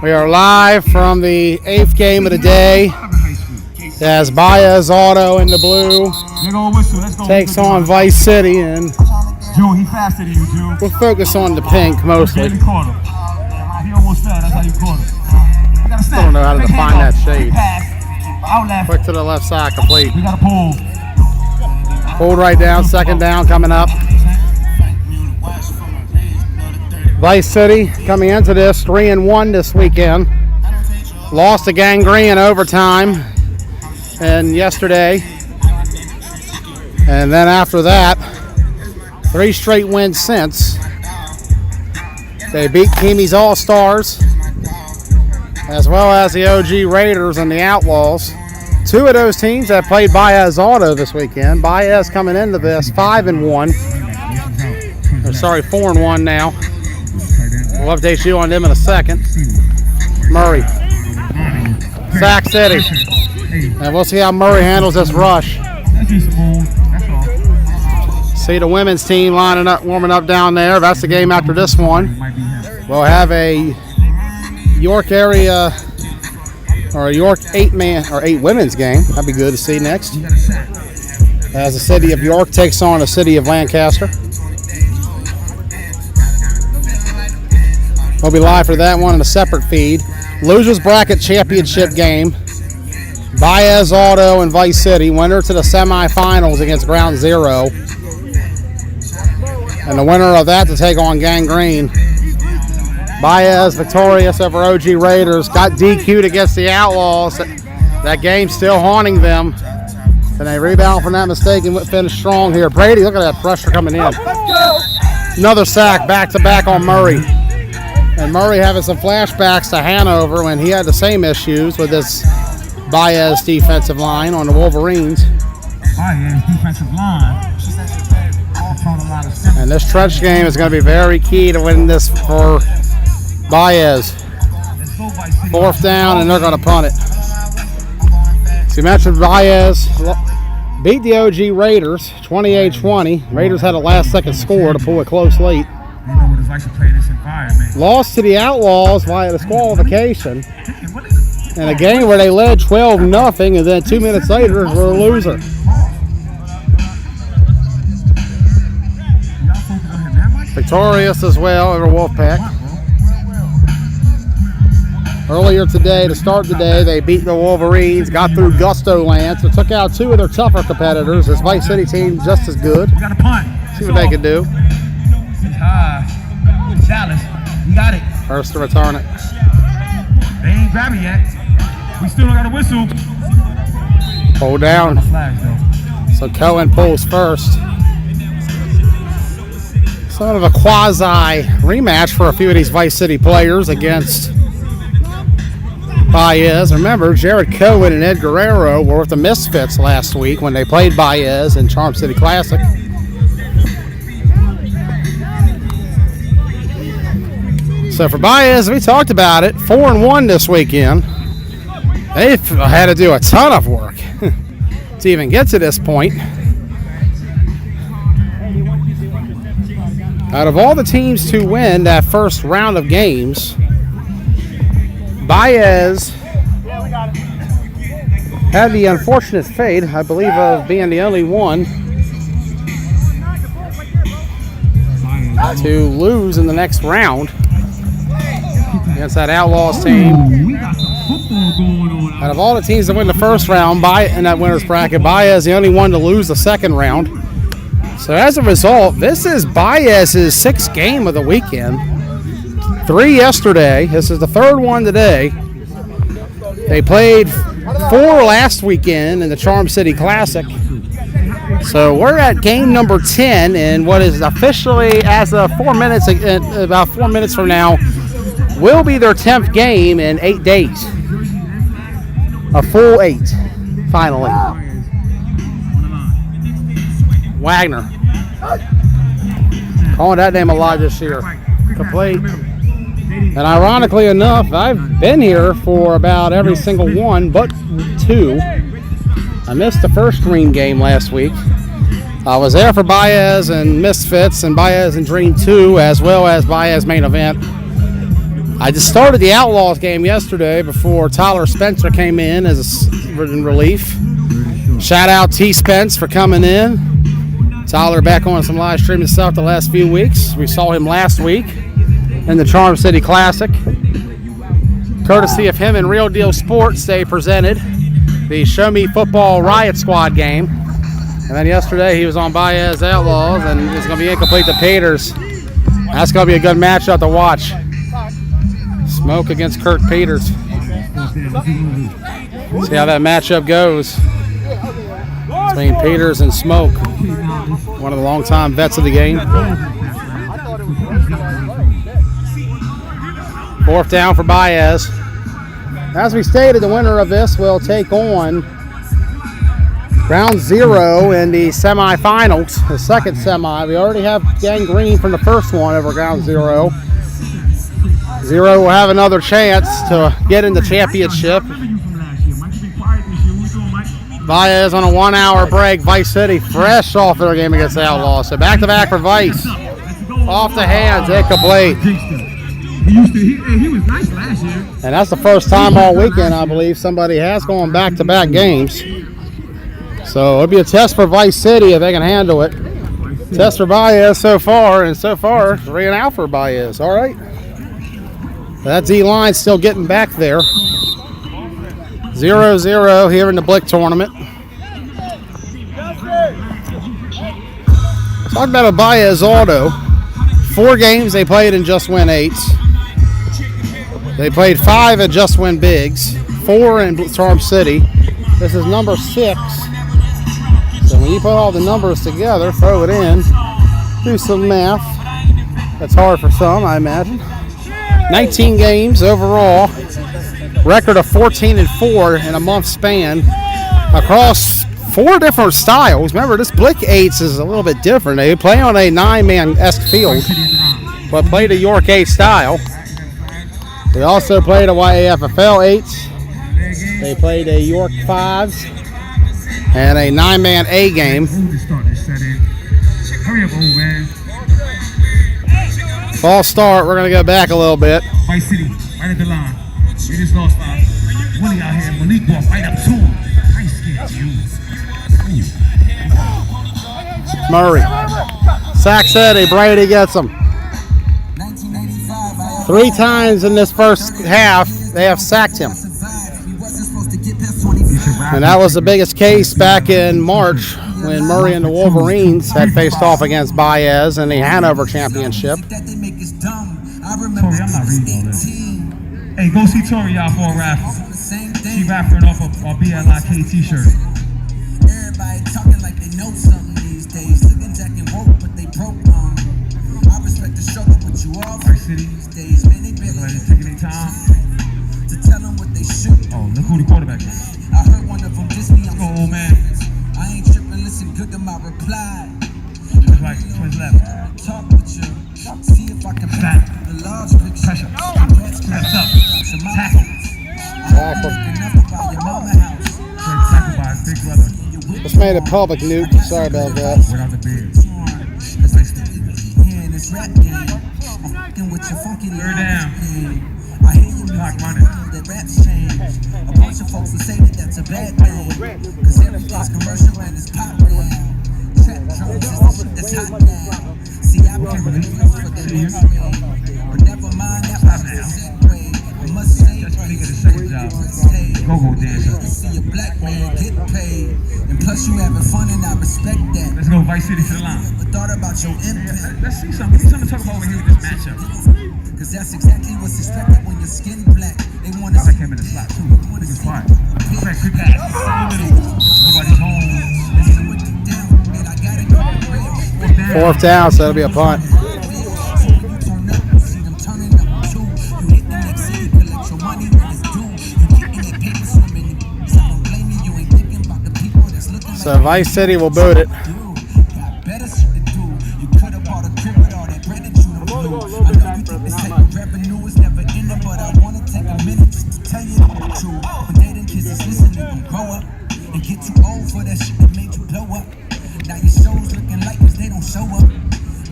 We are live from the 8th game of the day as Baez Auto in the blue takes on Vice City, and we'll focus on the pink mostly. Still don't know how to define that shade. Quick to the left side, complete. Hold right down, second down coming up. Vice City coming into this 3-1 this weekend. Lost to Gangrene in overtime and yesterday. And then after that, 3 straight wins since. They beat Kimi's All-Stars, as well as the OG Raiders and the Outlaws. 2 of those teams that played Baez Auto this weekend. Baez coming into this 5-1. Or sorry, 4-1 now. We'll update you on them in a second. Murray. Sac City. And we'll see how Murray handles this rush. See the women's team lining up, warming up down there. That's the game after this one. We'll have a York area or a York 8-man or 8 women's game. That'd be good to see next. As the city of York takes on the city of Lancaster. We'll be live for that one in a separate feed. Losers Bracket Championship game. Baez Auto and Vice City. Winner to the semifinals against Ground Zero. And the winner of that to take on Gangrene. Baez victorious over OG Raiders. Got DQ'd against the Outlaws. That game's still haunting them. And they rebound from that mistake and finish strong here. Brady, look at that pressure coming in. Another sack back-to-back on Murray. And Murray having some flashbacks to Hanover when he had the same issues with this Baez defensive line on the Wolverines. Baez defensive line. And this trench game is going to be very key to win this for Baez. 4th down, and they're going to punt it. So you mentioned Baez beat the OG Raiders 28-20. Raiders had a last-second score to pull it close late. They know what it's like to play in this environment. Lost to the Outlaws via disqualification in a game where they led 12-0, and then 2 minutes later were a loser. Victorious as well over Wolfpack. Earlier today, to start the day, they beat the Wolverines, got through Gusto Land, so took out 2 of their tougher competitors. This Vice City team just as good. We got a punt. See what they can do. Dallas, you got it. First to return it. They ain't grabbing yet. We still don't got a whistle. Hold down. So Cohen pulls first. Sort of a quasi rematch for a few of these Vice City players against Baez. Remember, Jared Cohen and Ed Guerrero were with the Misfits last week when they played Baez in Charm City Classic. So for Baez, we talked about it, 4-1 this weekend. They've had to do a ton of work to even get to this point. Out of all the teams to win that first round of games, Baez had the unfortunate fate, I believe, of being the only one to lose in the next round against that Outlaws team. Out of all the teams that win the first round in that winner's bracket, Baez the only one to lose the second round. So as a result, this is Baez's 6th game of the weekend. 3 yesterday. This is the 3rd one today. They played 4 last weekend in the Charm City Classic. So we're at game number 10 in what is officially, as of 4 minutes, about 4 minutes from now, will be their 10th game in 8 days. A full 8, finally. Wagner. Calling that name a lot this year. Complete. And ironically enough, I've been here for about every single one but 2. I missed the first Dream game last week. I was there for Baez and Misfits and Baez and Dream 2, as well as Baez main event. I just started the Outlaws game yesterday before Tyler Spencer came in as in relief. Shout out T. Spence for coming in. Tyler back on some live streaming stuff the last few weeks. We saw him last week in the Charm City Classic. Courtesy of him and Real Deal Sports, they presented the Show Me Football Riot Squad game. And then yesterday he was on Baez Outlaws, and it's going to be incomplete to Peters. That's going to be a good matchup to watch. Smoke against Kirk Peters. See how that matchup goes between Peters and Smoke. One of the longtime vets of the game. 4th down for Baez. As we stated, the winner of this will take on round 0 in the semifinals, the second semi. We already have Gang Green from the first one over round 0. 0 will have another chance to get in the championship. Baez on a 1-hour break. Vice City fresh off their game against the Outlaws. So back-to-back for Vice. Off the hands, incomplete. He was nice last year. And that's the first time all weekend, I believe, somebody has gone back-to-back games. So it'll be a test for Vice City if they can handle it. Test for Baez so far, and so far, 3 and out for Baez. All right. That D-line still getting back there. 0-0 here in the BLIK Tournament. Talk about a Baez Auto. 4 games they played and just win 8s. They played 5 and just win bigs. 4 in Charm City. This is number 6. So when you put all the numbers together, throw it in, do some math. That's hard for some, I imagine. 19 games overall. Record of 14-4 in a month span across 4 different styles. Remember, this BLIK 8s is a little bit different. They play on a 9-man-esque field, but play the York 8 style. They also played a YAFFL 8s. They played a York 5s and a 9-man A game. Hurry up, old man. False start. We're going to go back a little bit. Vice City, right at the line. We just lost 5. Willie out here. Malik walked right up to him. I ain't scared of you. Murray. Sack City. Brady gets him. 3 times in this first half, they have sacked him. And that was the biggest case back in March when Murray and the Wolverines had faced off against Baez in the Hanover Championship. Tori, I'm not reading all this. Hey, go see Tori out for a raffle. She rapping off a BLIK t-shirt. Everybody talking like they know something these days. Looking Jack and woke, but they broke on. I respect the struggle, but you all these days. Man, they barely taking their time to tell them what they should. Oh, look who the quarterback is. I heard one of them diss me. Let's go, old man. I ain't tripping, listen good to my reply. That's right, twins left. Talk with you. See if I can Back. the large picture. Pressure. Steps up. Tackle. Tackle. Tackle by his big brother. Just made it public, Newt. Sorry about that. Without the beard. Rap game. I'm fucking with your funky Third down. I hear you Clock running. that raps change. A bunch of folks will say that that's a bad thing. Cause everything's commercial and it's pop now. Trap drums is the shit that's hot now. See, I been for the next way. But never mind, that was the segue. I must say, Just think of the second job. Go-go dancer. to see a black man get paid. And plus you having fun and I respect that. Let's go Vice City to the line. But thought about your impact. Let's see something. We need something to talk about over here with this matchup. Cause that's exactly what's expected when your skin black. They wanna I like him in the slot too. He was quiet. Quick pass. Nobody's home. 4th down, so it'll be a punt. So Vice City will boot it.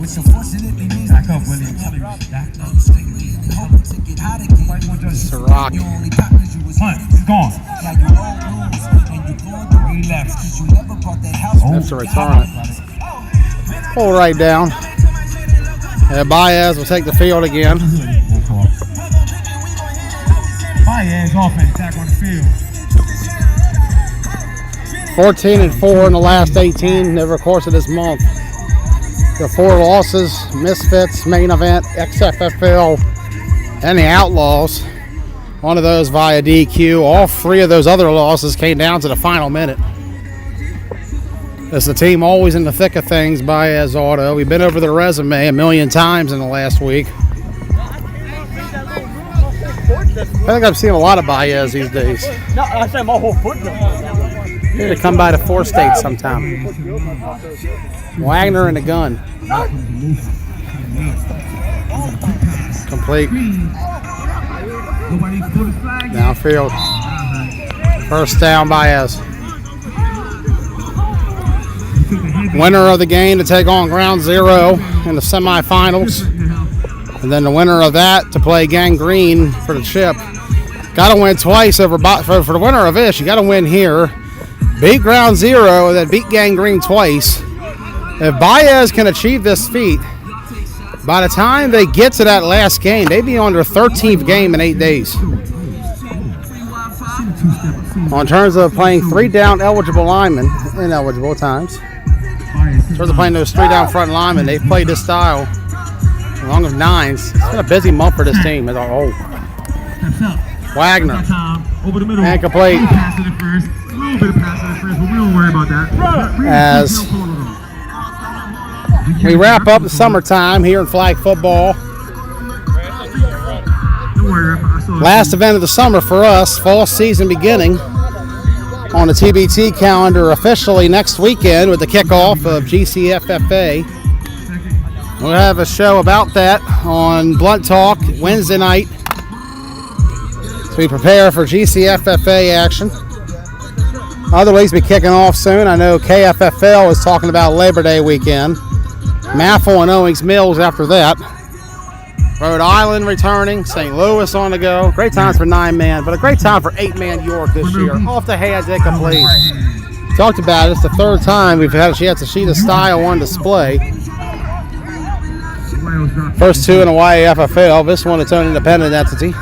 which unfortunately means Back up, William. Back up. to get hot again. It's a rock. You only pop 'cause you was Hunt, he's gone. now you old rules and you going through Relax. 'cause you never bought that house. That's a return it. Pull right down. Baez will take the field again. Baez offense back on the field. 14-4 in the last 18 over the course of this month. The 4 losses, Misfits, Main Event, XFFL, and the Outlaws. One of those via DQ. All 3 of those other losses came down to the final minute. It's the team always in the thick of things, Baez Auto. We've been over their resume a million times in the last week. I think I've seen a lot of Baez these days. No, I said my whole foot. Need to come by to 4 States sometime. Wagner and the gun. Complete. Downfield. First down, Baez. Winner of the game to take on Ground Zero in the semifinals. And then the winner of that to play Gangrene for the chip. Got to win twice over for the winner of this. You got to win here. Beat Ground Zero, then beat Gangrene twice. If Baez can achieve this feat, by the time they get to that last game, they'd be on their 13th game in 8 days. On terms of playing 3 down eligible linemen, ineligible at times. In terms of playing those 3 down front linemen, they've played this style along with 9s. It's been a busy month for this team. Wagner. Over the middle. And complete. Pass it at first. A little bit of passing at first, but we don't worry about that. As we wrap up the summertime here in flag football. Don't worry, Last event of the summer for us, fall season beginning on the TBT calendar officially next weekend with the kickoff of GCFFA. We'll have a show about that on Blunt Talk Wednesday night. So we prepare for GCFFA action. Other leagues will be kicking off soon. I know KFFL is talking about Labor Day weekend. Maffle and Owings Mills after that. Rhode Island returning. St. Louis on the go. Great times for 9-man, but a great time for 8-man York this year. Off the head, they complete. Talked about it. It's the 3rd time we've had a chance to see the style on display. First 2 in the YAFFL. This one its own independent entity.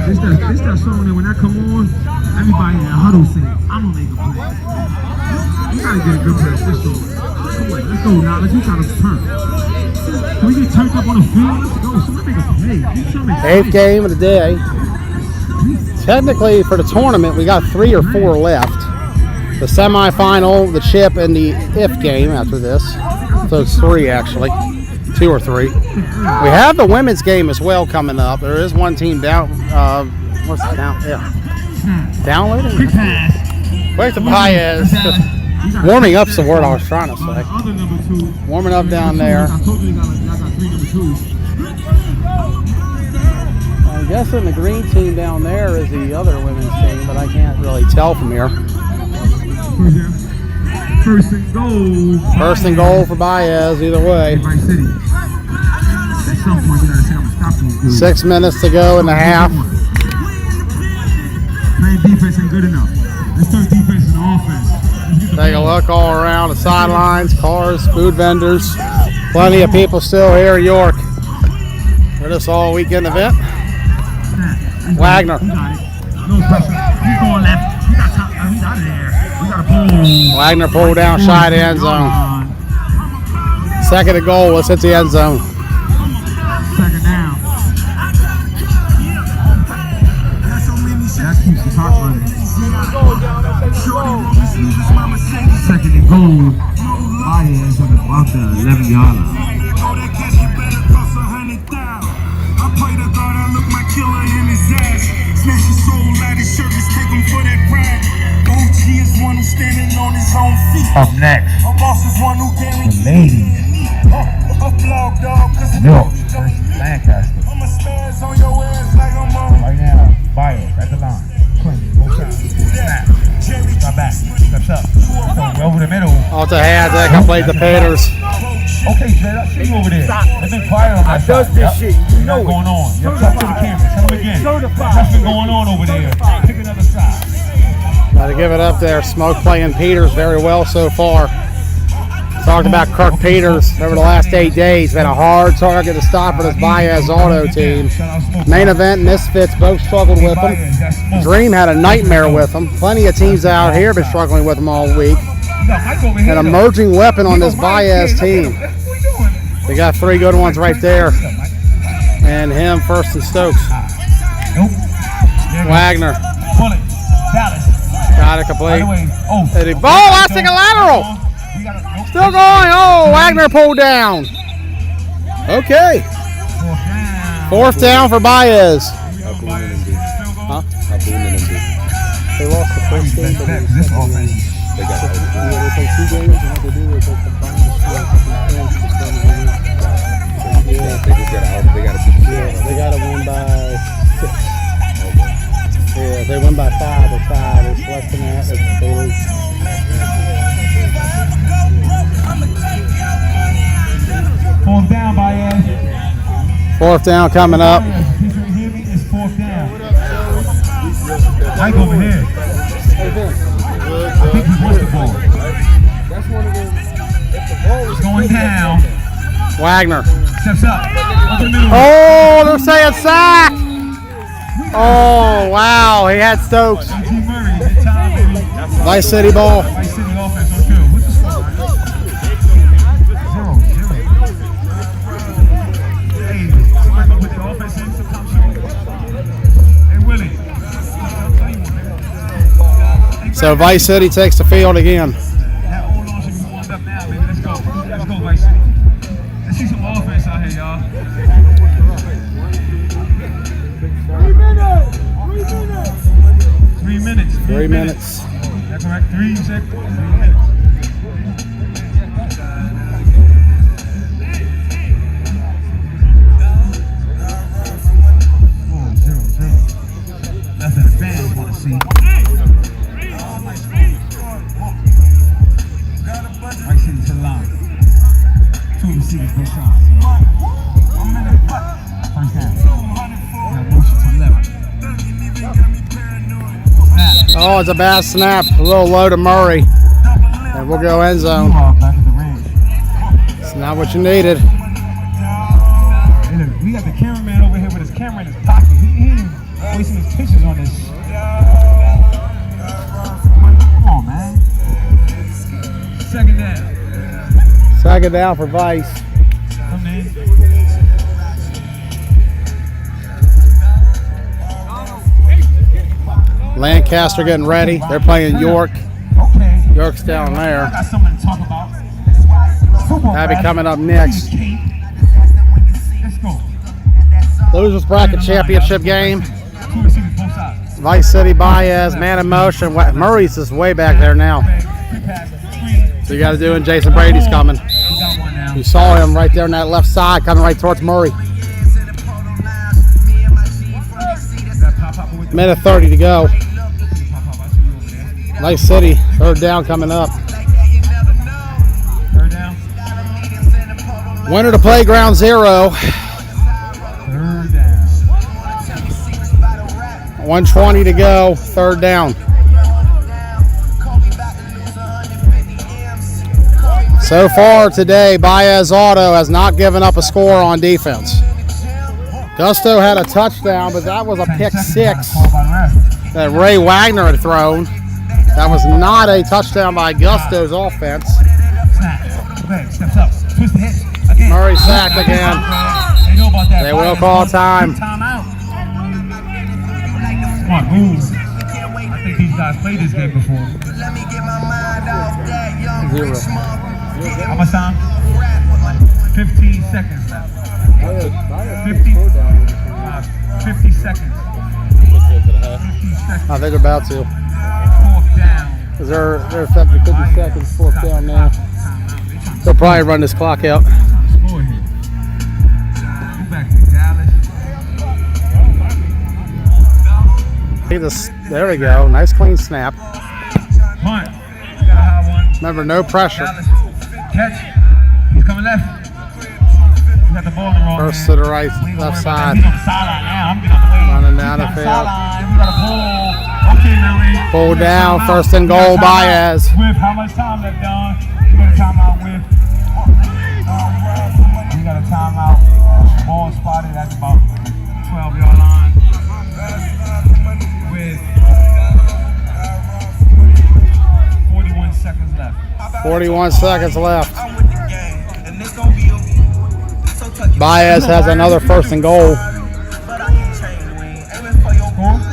This that song that when that come on, everybody in the huddle saying, I'm gonna make a play. You gotta get a good play this song. Come on, let's go now. Let's try to turn. Can we get turned up on the field? Let's go. Someone make a play. 8th game of the day. Technically, for the tournament, we got 3 or 4 left. The semifinal, the chip, and the if game after this. So it's 3 actually. 2 or 3. We have the women's game as well coming up. There is one team down. What's it down? Yeah. Downloading? Where's the Baez? Warming up's the word I was trying to say. Warming up down there. I'm guessing the green team down there is the other women's team, but I can't really tell from here. First and goal. First and goal for Baez, either way. 6 minutes to go in the half. Playing defense ain't good enough. Let's start defense and offense. Take a look all around the sidelines, cars, food vendors. Plenty of people still here in York for this all weekend event. Wagner. No pressure. He's going left. He got top. He's out of there. We got a pull. Wagner pulled down shy of the end zone. Second and goal. Let's hit the end zone. Second down. That keeps the clock running. Second and goal. Baez on about the 11-yard line. I pray to God I look my killer in his ass. Snatch his soul out his shirt, just take him for that pride. OG is one who's standing on his own feet. Up next, a boss is one who guarantees. The ladies. A blog dog, cause York, Lancaster. I'm a spaz on your ass like I'm on. Right now, Baez at the line. 20, My back. Steps up. So over the middle. Off the hands, they complete the Peters. Okay, Jed, I see you over there. They've been quiet on that side. this shit. You know What's going on? You're talking to the camera. Tell them again. What's been going on over there? Pick another side. Got to give it up there. Smoke playing Peters very well so far. Talked about Kirk Peters over the last 8 days. Been a hard target to stop for this Baez Auto team. Main Event, Misfits both struggled with him. Dream had a nightmare with him. Plenty of teams out here been struggling with him all week. An emerging weapon on this Baez team. They got 3 good ones right there. And him, First and Stokes. Wagner. Got it complete. Eddie. Oh, last second lateral. Still going. Oh, Wagner pulled down. Okay. 4th down for Baez. Huh? They lost the first game, but they play 2 games and what they do is they combine the they got to win by 6. Yeah, if they win by 5, they're tied. It's less than that, they lose. Fourth down, Baez. 4th down coming up. It's 4th down. Mike over here. I think he wants the ball. It's going down. Wagner. Steps up. Over the middle. Oh, they're saying sack. Oh, wow. He had Stokes. Vice City ball. Vice City offense on 2. What's the score? 0-0. Hey, somebody gonna put the offense in some Hey, Willie. So Vice City takes the field again. That old line should be warmed up now, baby. Let's go. Let's go, Vice City. Let's see some offense out here, y'all. 3 minutes. 3 minutes. That's correct. 3 seconds. 3 minutes. Oh, 0-0. That's what the fans want to see. Right City to the line. 2 receivers, no shot. First down. Now motion to left. Oh, it's a bad snap. A little low to Murray. And we'll go end zone. Back at the range. It's not what you needed. Hey, look, we got the cameraman over here with his camera in his pocket. He ain't wasting his pictures on this. Come on, man. 2nd down. 2nd down for Vice. Come in. Lancaster getting ready. They're playing York. Okay. York's down I there. got something to talk about. Football, Abby man. coming up next. Let's go. Losers bracket championship game. 2 receivers, both sides. Vice City Baez, man in motion. Murray's just way back there now. So you got to do it. Jason Brady's coming. We got one now. You saw him right there on that left side coming right towards Murray. Minute 30 to go. Vice City, 3rd down coming up. 3rd down. Winner to playground 0. 3rd down. 1:20 to go, 3rd down. So far today, Baez Auto has not given up a score on defense. Gusto had a touchdown, but that was a pick 6 that Ray Wagner had thrown. That was not a touchdown by Gusto's offense. Steps up. Twist the hit. Murray sacked again. They know about that. They will call time. Timeout. Come on, move. I think these guys played this game before. Let me get my mind off that young 0. rich mother. How much time? 15 seconds left. 50 seconds. 50 seconds. I think they're about to. 4th down. Because they're set to 50 seconds, 4th down now. They'll probably run this clock out. Score here. Go back to Dallas. There we go. Nice clean snap. Punt. We got a high one. Remember, no pressure. Catch. He's coming left. He got the ball in the wrong First hand. to the right, We ain't gonna left worry about side. that. He's on the sideline now. I'm getting on the way. Running down the He's on field. sideline. We got a pull. Okay, Mary. Pull down, Timeout. first and We got goal, a timeout. Baez. With how much time left, Don? We got a timeout with. We got a timeout. Ball spotted at about 12-yard line. With 41 seconds left. 41 seconds left. Baez has another first and goal.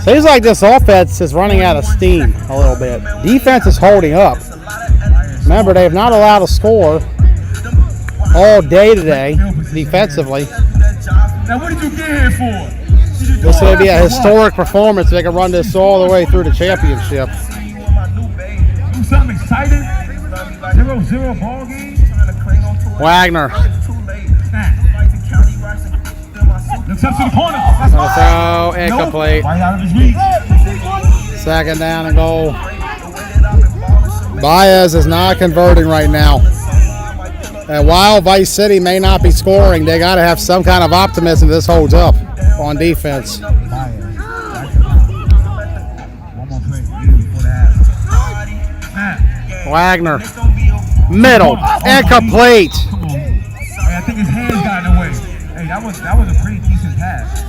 Seems like this offense is running out of steam a little bit. Defense is holding up. Remember, they have not allowed a score all day today defensively. Now, what did you get here for? This is going to be a historic performance if they can run this all the way through the championship. Do something exciting? 0-0 ball game? Wagner. Looks up to the corner. Gonna throw, incomplete. Right out of his reach. Second down and goal. Baez is not converting right now. And while Vice City may not be scoring, they got to have some kind of optimism this holds up on defense. One more play before the half. Wagner. Middle. Incomplete. Come on. Hey, I think his hands got in the way. Hey, that was a pretty decent pass.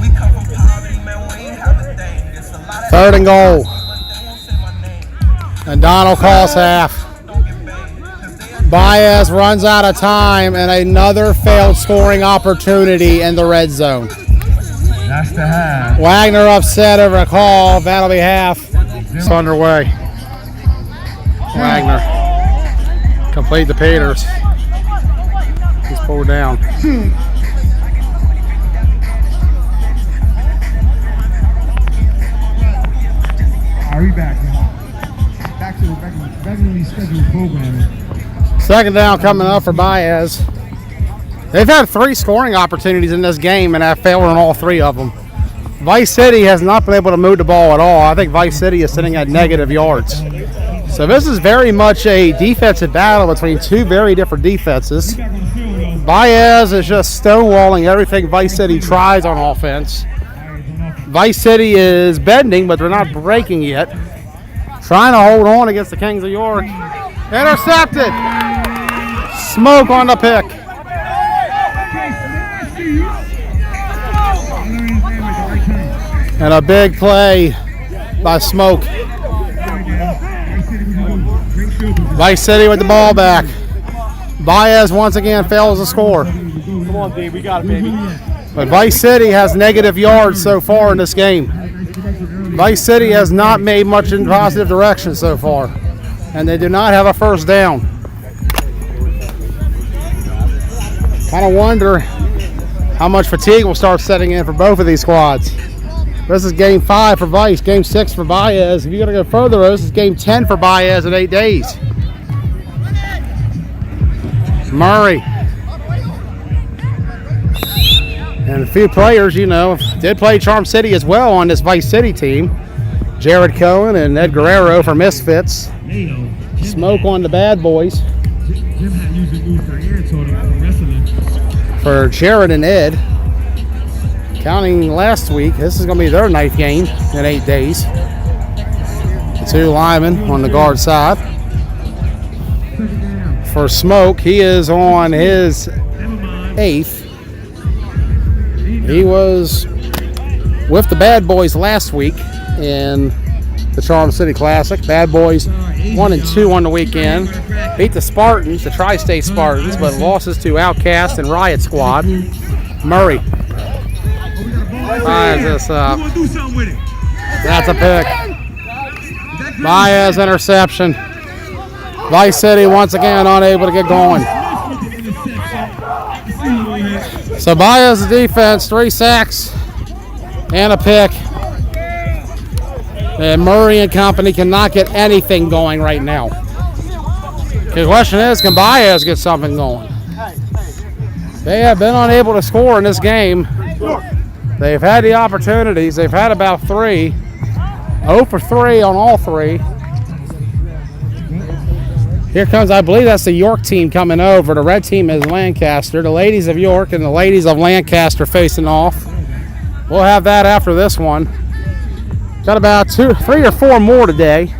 We come from poverty, man, we ain't have a thing. It's a lot of Third and goal. they won't say my name. And Donald calls half. Don't get banged. Baez runs out of time and another failed scoring opportunity in the red zone. That's the half. Wagner upset over a call. That'll be half. It's underway. Wagner. Complete the Peters. He's pulled down. Are we back now? Back to the scheduled programming. Second down coming up for Baez. They've had 3 scoring opportunities in this game and have failed on all 3 of them. Vice City has not been able to move the ball at all. I think Vice City is sitting at negative yards. So this is very much a defensive battle between 2 very different defenses. Baez is just stonewalling everything Vice City tries on offense. Vice City is bending, but they're not breaking yet. Trying to hold on against the Kings of York. Intercepted. Smoke on the pick. And a big play by Smoke. Vice City with the ball back. Baez once again fails to score. Come on, Dave. We got it, baby. But Vice City has negative yards so far in this game. Vice City has not made much in positive direction so far. And they do not have a first down. Kind of wonder how much fatigue will start setting in for both of these squads. This is game 5 for Vice, game 6 for Baez. If you're going to go further, this is game 10 for Baez in 8 days. Murray. And a few players, you know, did play Charm City as well on this Vice City team. Jared Cohen and Ed Guerrero for Misfits. Smoke on the Bad Boys. Jim had usually moved her ear told him for wrestling. For Jared and Ed. Counting last week, this is going to be their 9th game in 8 days. The 2 linemen on the guard side. For Smoke, he is on his 8th. He was with the Bad Boys last week in the Charm City Classic. Bad Boys 1-2 on the weekend. Beat the Spartans, the Tri-State Spartans, but losses to Outcast and Riot Squad. Murray fires this up. That's a pick. Baez interception. Vice City once again unable to get going. So Baez's defense, 3 sacks and a pick. And Murray and company cannot get anything going right now. The question is, can Baez get something going? They have been unable to score in this game. They've had the opportunities. They've had about 3. 0 for 3 on all three. Here comes, I believe that's the York team coming over. The red team is Lancaster. The ladies of York and the ladies of Lancaster facing off. We'll have that after this one. Got about 3 or 4 more today.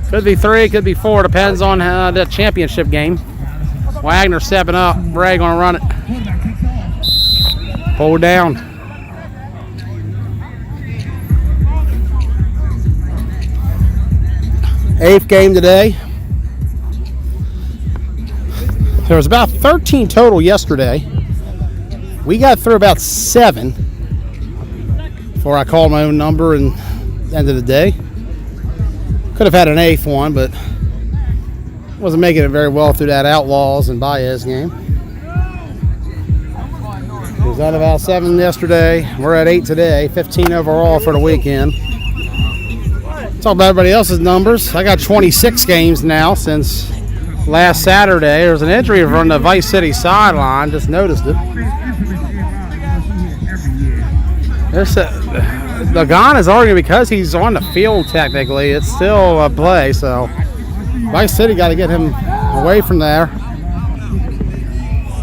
Could be 3, could be 4, depends on the championship game. Wagner stepping up. Bray gonna run it. Pull down. Eighth game today. There was about 13 total yesterday. We got through about 7 before I called my own number and end of the day. Could have had an 8th one, but wasn't making it very well through that Outlaws and Baez game. It was at about 7 yesterday. We're at 8 today. 15 overall for the weekend. Talk about everybody else's numbers. I got 26 games now since last Saturday. There was an injury from the Vice City sideline. Just noticed it. The Gon is arguing because he's on the field technically. It's still a play, so Vice City got to get him away from there.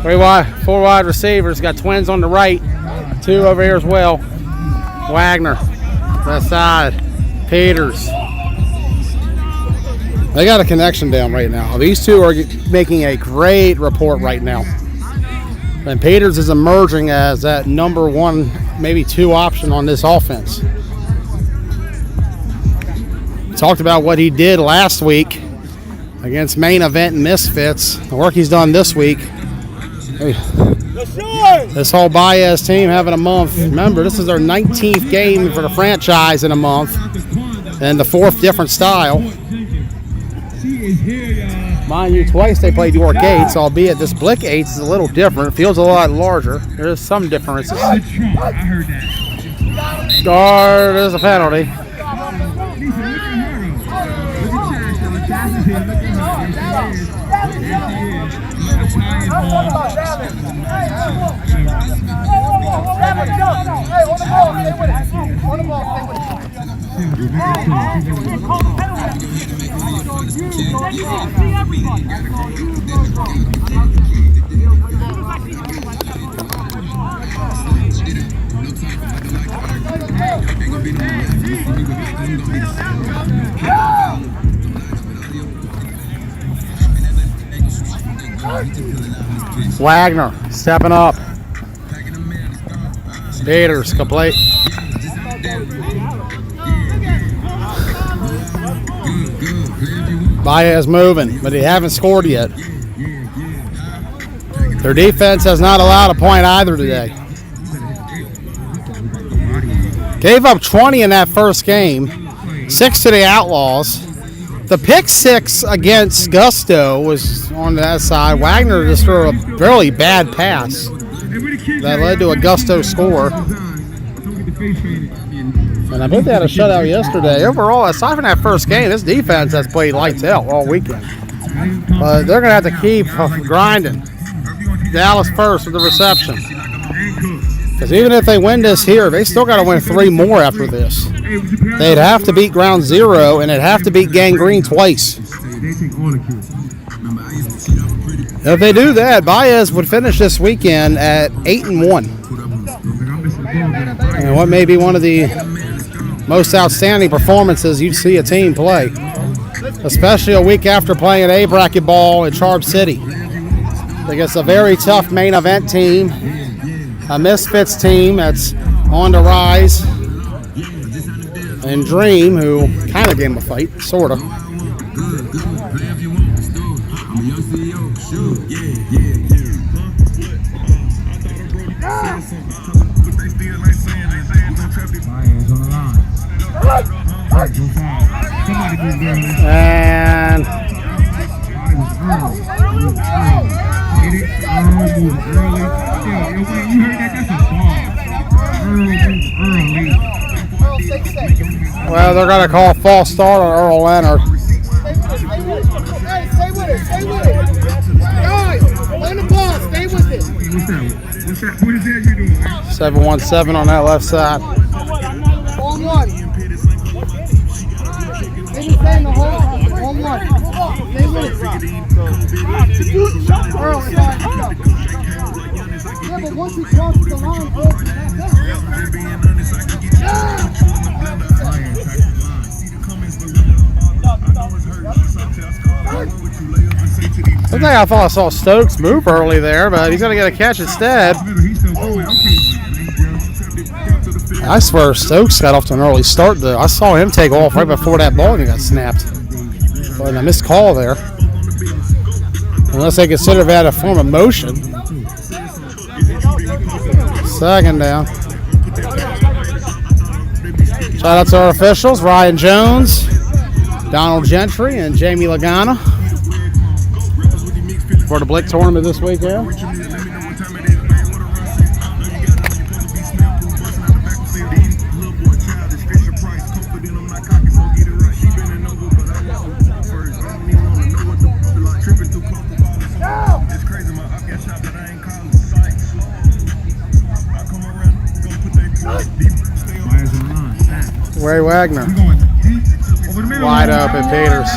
4 wide receivers. Got twins on the right. 2 over here as well. Wagner. That side. Peters. They got a connection down right now. These two are making a great report right now. And Peters is emerging as that number 1, maybe 2 option on this offense. Talked about what he did last week against Main Event Misfits. The work he's done this week. This whole Baez team having a month. Remember, this is their 19th game for the franchise in a month. And the 4th different style. Mind you, twice they played York 8s, albeit this BLIK 8s is a little different. It feels a lot larger. There's some differences. There's a penalty. Wagner stepping up. Peters complete. Baez moving, but he haven't scored yet. Their defense has not allowed a point either today. Gave up 20 in that first game, 6 to the Outlaws. The pick 6 against Gusto was on that side. Wagner just threw a really bad pass that led to a Gusto score. And I think they had a shutout yesterday. Overall, aside from that first game, this defense has played lights out all weekend. But they're going to have to keep grinding. Dallas first with the reception. Because even if they win this here, they still got to win 3 more after this. They'd have to beat Ground Zero, and they'd have to beat Gangrene twice. If they do that, Baez would finish this weekend at 8-1. And what may be one of the most outstanding performances you'd see a team play, especially a week after playing A bracket ball in Charb City against a very tough Main Event team, a Misfits team that's on the rise, and Dream, who kind of gave him a fight, sort of. And well, they're going to call false start on Earl Leonard. Stay with it. Guys, on the ball, stay with it. What's that? What is that you doing? 7-1-7 on that left side. On one. They've been saying the whole time. All month. They lose. Earl, it's fine. Yeah, but once he crosses the line, bro, I think I thought I saw Stokes move early there, but he's going to get a catch instead. I swear Stokes got off to an early start, though. I saw him take off right before that ball got snapped. But I missed call there. Unless they consider that a form of motion. Second down. Shout out to our officials, Ryan Jones, Donald Gentry, and Jamie Lagana for the BLIK Tournament this weekend. Ray Wagner. Wide open, Peters.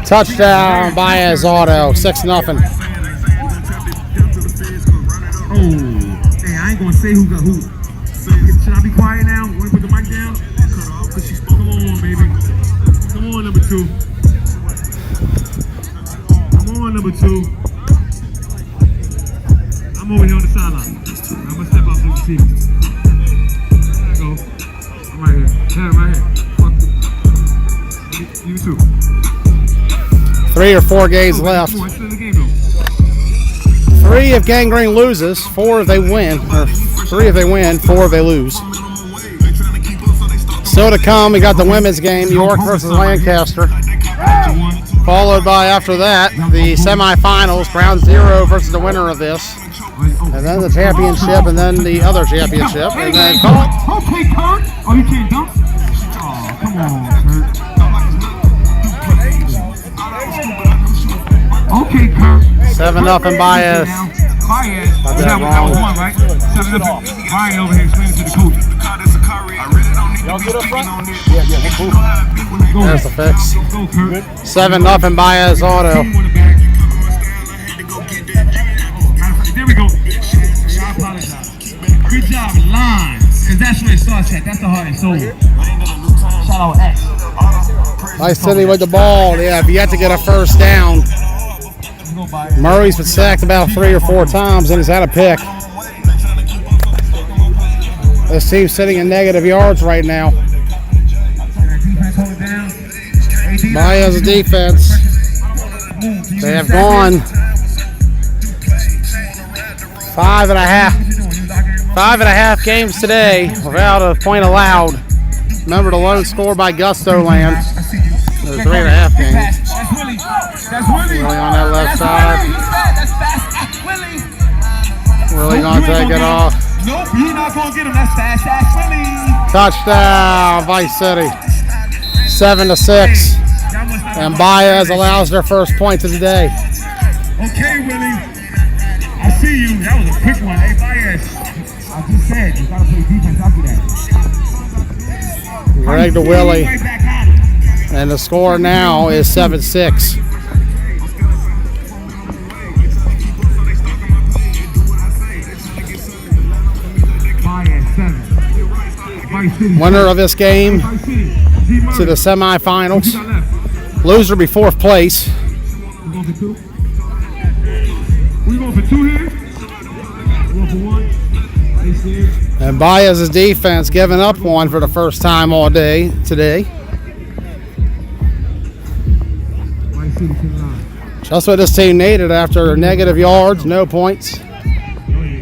Touchdown, Baez auto, 6-0. Oh, hey, I ain't gonna say who got who. Should I be quiet now? Want to put the mic down? Come on, baby. Come on, number 2. Come on, number 2. I'm over here on the sideline. I'm gonna step up to the seat. There I go. I'm right here. Yeah, I'm right here. Fuck you too. 3 or 4 games left. 3 if Gangrene loses, 4 if they win. Or 3 if they win, 4 if they lose. Still to come, we got the women's game, York versus Lancaster. Followed by, after that, the semifinals, Ground Zero versus the winner of this. And then the championship, and then the other championship. And then okay, Kurt. Oh, you can't dunk? Oh, come on, Kurt. Okay, Kurt. 7-0 Baez. Baez. That was 1, right? 7-0. Baez over here explaining to the coach. Y'all get up front? Yeah, cool. There's the fix. 7-0 Baez auto. There we go. I apologize. Good job, line. Because that's where it starts at. That's the heart and soul. Shout out X. Nice City with the ball. Yeah, if you have to get a first down. Murray's been sacked about 3 or 4 times and he's had a pick. This team's sitting in negative yards right now. Baez's defense. They have gone 5.5 games today without a point allowed. Remember the lone score by Gusto Land. There's 3.5 games. Willie on that left side. Willie gonna take it off. Nope, you're not gonna get him. That's fast ass Willie. Touchdown, Vice City. 7-6. And Baez allows their first points of the day. Okay, Willie. I see you. That was a quick one. Hey, Baez. I just said you gotta play defense after that. Greg to Willie. And the score now is 7-6. Winner of this game to the semifinals. Loser be 4th place. We going for 2 here? Going for 1? And Baez's defense giving up 1 for the first time all day today. Just what this team needed after negative yards, no points.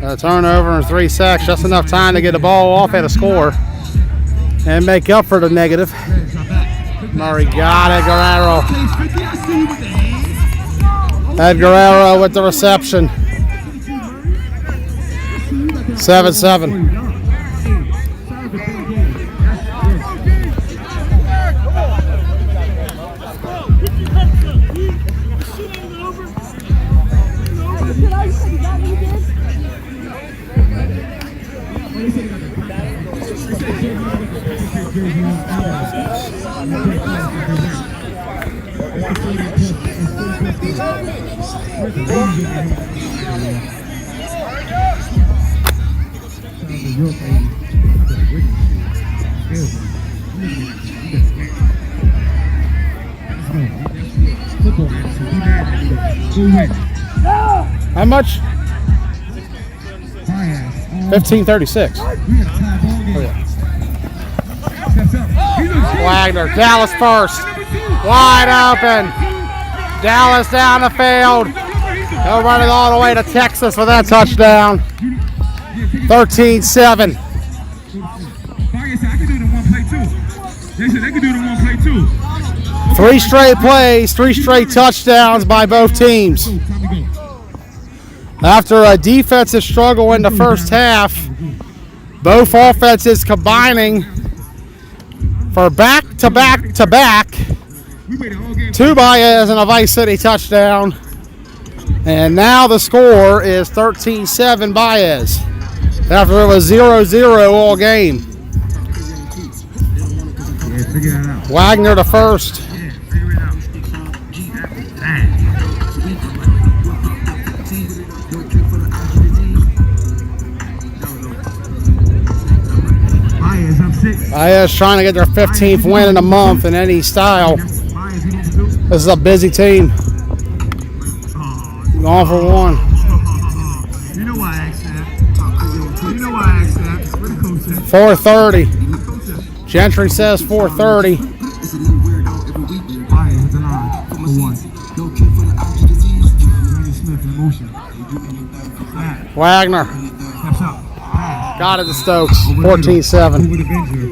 A turnover and 3 sacks, just enough time to get the ball off at a score and make up for the negative. Murray got it, Guerrero. Ed Guerrero with the reception. 7-7. How much? 15-36. Wagner, Dallas first. Wide open. Dallas down the field. They'll run it all the way to Texas for that touchdown. 13-7. Three straight plays, 3 straight touchdowns by both teams. After a defensive struggle in the first half, both offenses combining for back-to-back 2 Baez and a Vice City touchdown. And now the score is 13-7 Baez after it was 0-0 all game. Wagner the first. 6. Baez trying to get their 15th win in a month in any style. This is a busy team. Going for one. You know why I asked that. You know why I asked that. Where the coach said? 4:30. Gentry says 4:30. Baez with the line. For one. Smith in motion. Wagner. Steps up. Got it to Stokes. 14-7. Over the bench here.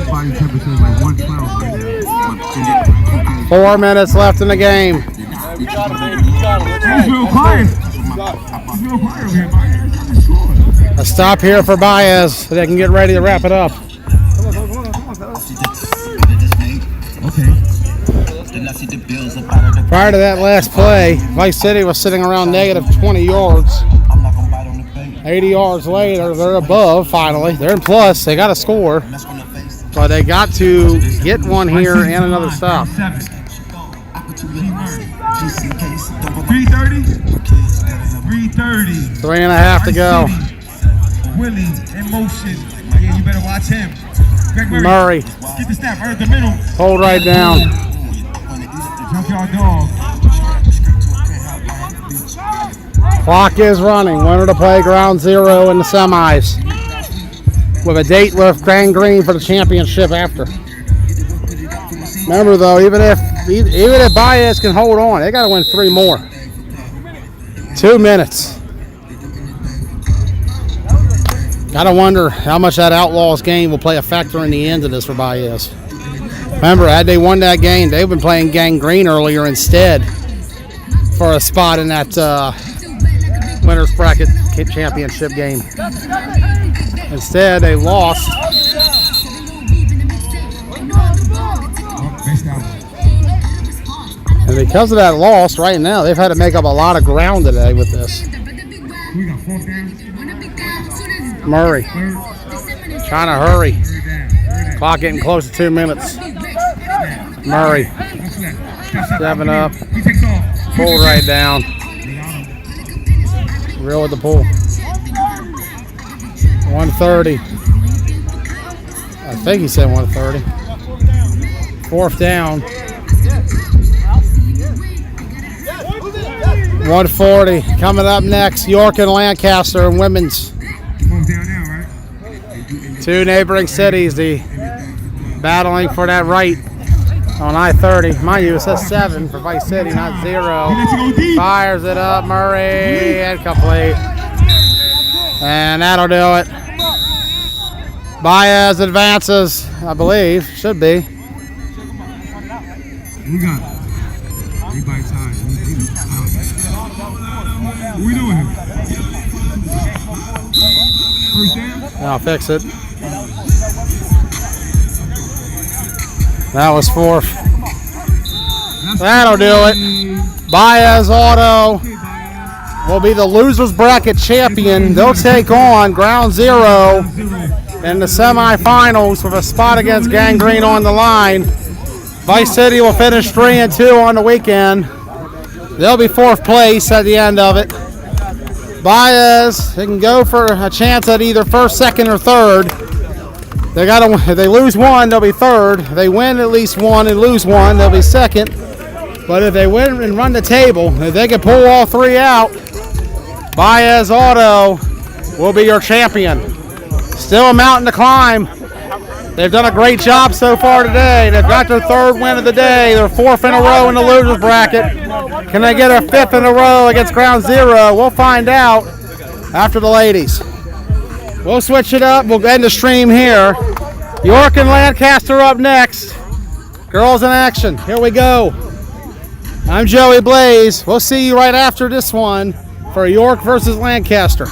Body temperature is like 112 right now. 4 minutes left in the game. He's real quiet. He's real quiet over here, Baez. A stop here for Baez so they can get ready to wrap it up. Okay. Prior to that last play, Vice City was sitting around negative 20 yards. 80 yards later, they're above finally. They're in plus. They got a score. But they got to get one here and another stop. 3:30. 3:30. 3.5 to go. Willie in motion. Yeah, you better watch him. Greg Murray. Get the snap right at the middle. Hold right down. Junkyard dog. Clock is running. Winner to play ground zero in the semis. With a date with Grand Green for the championship after. Remember though, even if Baez can hold on, they got to win 3 more. 2 minutes. Gotta wonder how much that Outlaws game will play a factor in the end of this for Baez. Remember, had they won that game, they've been playing Gang Green earlier instead for a spot in that winner's bracket championship game. Instead, they lost. And because of that loss, right now, they've had to make up a lot of ground today with this. We got 4th down. Murray trying to hurry. Clock getting close to 2 minutes. Murray 7 up. Pull right down. Reel with the pull. 130. I think he said 130. 4th down. 140. Coming up next, York and Lancaster and women's. 4th down now, right? 2 neighboring cities, the battling for that right on I-30. Mind you, it says 7 for Vice City, not 0. Fires it up, Murray, incomplete. And that'll do it. Baez advances, I believe, should be. We got it. He bites high. What we doing here? First down? I'll fix it. That was 4th. That'll do it. Baez Auto will be the losers bracket champion. They'll take on Ground Zero in the semifinals with a spot against Gangrene on the line. Vice City will finish 3-2 on the weekend. They'll be 4th place at the end of it. Baez, they can go for a chance at either 1st, 2nd, or 3rd. They gotta. If they lose one, they'll be 3rd. If they win at least one and lose one, they'll be 2nd. But if they win and run the table, if they can pull all 3 out, Baez Auto will be your champion. Still a mountain to climb. They've done a great job so far today. They've got their 3rd win of the day. They're 4th in a row in the losers bracket. Can they get a 5th in a row against Ground Zero? We'll find out after the ladies. We'll switch it up. We'll end the stream here. York and Lancaster up next. Girls in action. Here we go. I'm Joey Blaze. We'll see you right after this one for York versus Lancaster.